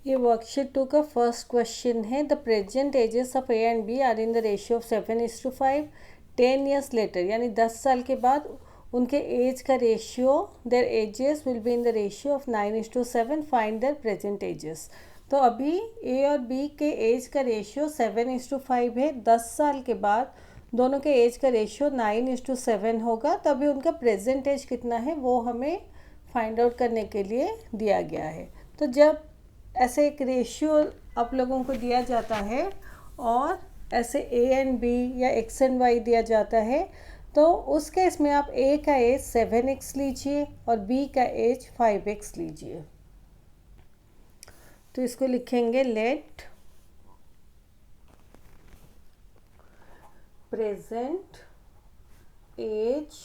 ये वर्कशीट 2 का first question है। The present ages of A and B are in the ratio of 7:5। 10 years later यानी 10 साल के बाद उनके एज का ratio, their ages will be in the ratio of 9:7। Find their present ages. तो अभी ए और बी के एज का रेशियो 7:5 है। 10 साल के बाद दोनों के एज का रेशियो 9:7 होगा, तभी उनका प्रेजेंट एज कितना है वो हमें फाइंड आउट करने के लिए दिया गया है। तो जब ऐसे एक रेशियो आप लोगों को दिया जाता है और ऐसे ए एंड बी या एक्स एंड वाई दिया जाता है, तो उस केस में आप ए का एज 7x लीजिए और बी का एज 5x लीजिए। तो इसको लिखेंगे let present age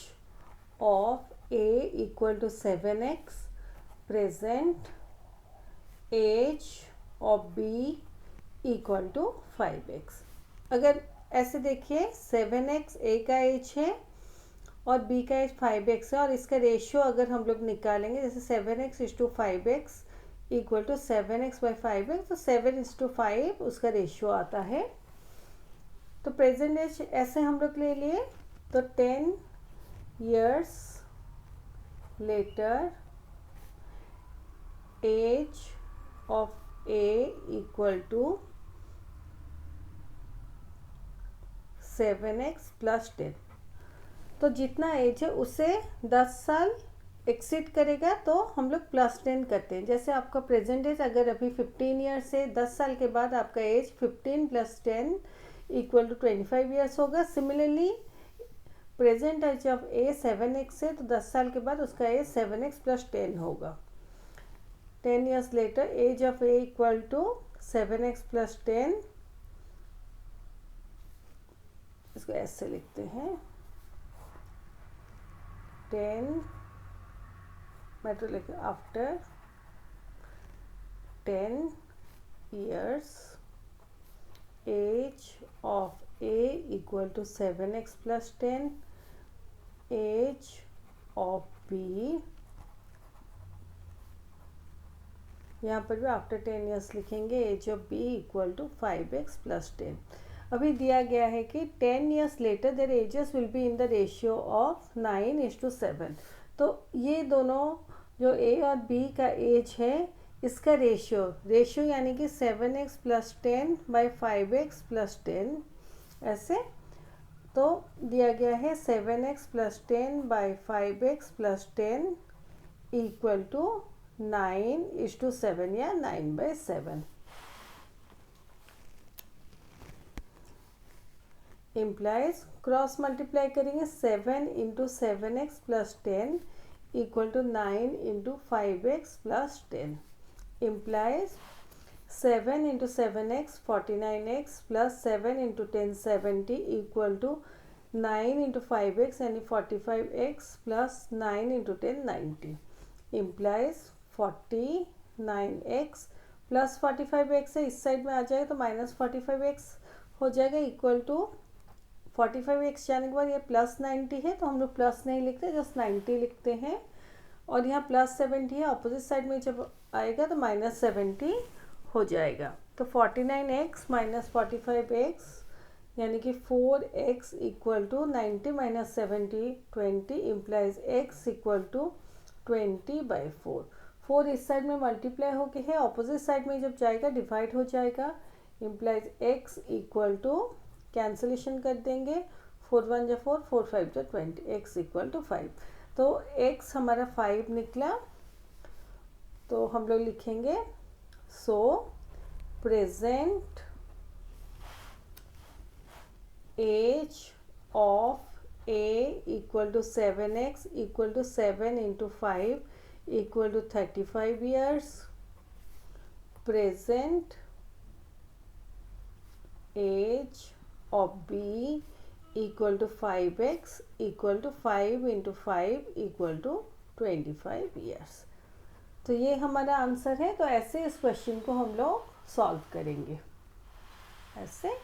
of A equal to 7x, present age of B equal to 5x। अगर ऐसे देखिए 7x ए का एज है और बी का एज 5x है, और इसका रेशियो अगर हम लोग निकालेंगे जैसे 7x:5x इक्वल टू 7x/5x, तो 7:5 उसका रेशियो आता है। तो प्रेजेंट एज ऐसे हम लोग ले लिए, तो 10 years later age of A equal to 7x + 10। तो जितना एज है उसे 10 साल एक्सीड करेगा तो हम लोग +10 करते हैं। जैसे आपका प्रेजेंट एज अगर अभी 15 ईयर्स से 10 साल के बाद आपका एज 15 + 10 इक्वल टू 25 ईयर्स होगा। Similarly present age of A 7x है, तो 10 साल के बाद उसका एज 7x + 10 होगा। 10 years later age of A equal to 7x + 10, इसको ऐसे लिखते हैं 10 मैं तो लिख after 10 years age of A equal to 7x + 10, age of B, यहाँ पर भी आफ्टर 10 years लिखेंगे age of B equal to 5x + 10। अभी दिया गया है कि 10 years later their ages will be in the ratio of 9:7। तो ये दोनों जो ए और बी का एज है इसका रेशियो यानी कि 7x + 10/5x + 10 ऐसे। तो दिया गया है 7x + 10/5x + 10 इक्वल टू 9:7 या 9/7। इम्प्लाइज क्रॉस मल्टीप्लाई करेंगे 7 × 7x + 10 equal to 9 × 5x + 10। Implies 7 × 7x 49x + 7 × 10 70 equal to 9 × 5x यानी 45x + 9 × 10 90। इम्प्लाइज 49x + 45x है, इस साइड में आ जाएगा तो -45x हो जाएगा इक्वल टू 45x जाने के बाद ये +90 है, तो हम लोग प्लस नहीं लिखते, जस्ट 90 लिखते हैं। और यहाँ +70 है, अपोजिट साइड में जब आएगा तो -70 हो जाएगा। तो 49x - 45x यानी कि 4x equal to 90 - 70 20 implies x equal to 20/4। 4 इस साइड में मल्टीप्लाई होके है, अपोजिट साइड में जब जाएगा डिवाइड हो जाएगा। Implies x equal to cancellation कर देंगे, 4 × 1 = 4, 4 × 5 = 20, x इक्वल टू 5। तो x हमारा 5 निकला। तो हम लोग लिखेंगे so present age of A equal to 7x equal to 7 × 5 equal to 35 years. Present age of b equal to 5x equal to 5 × 5 equal to 25 years। तो ये हमारा आंसर है। तो ऐसे इस क्वेश्चन को हम लोग सॉल्व करेंगे ऐसे।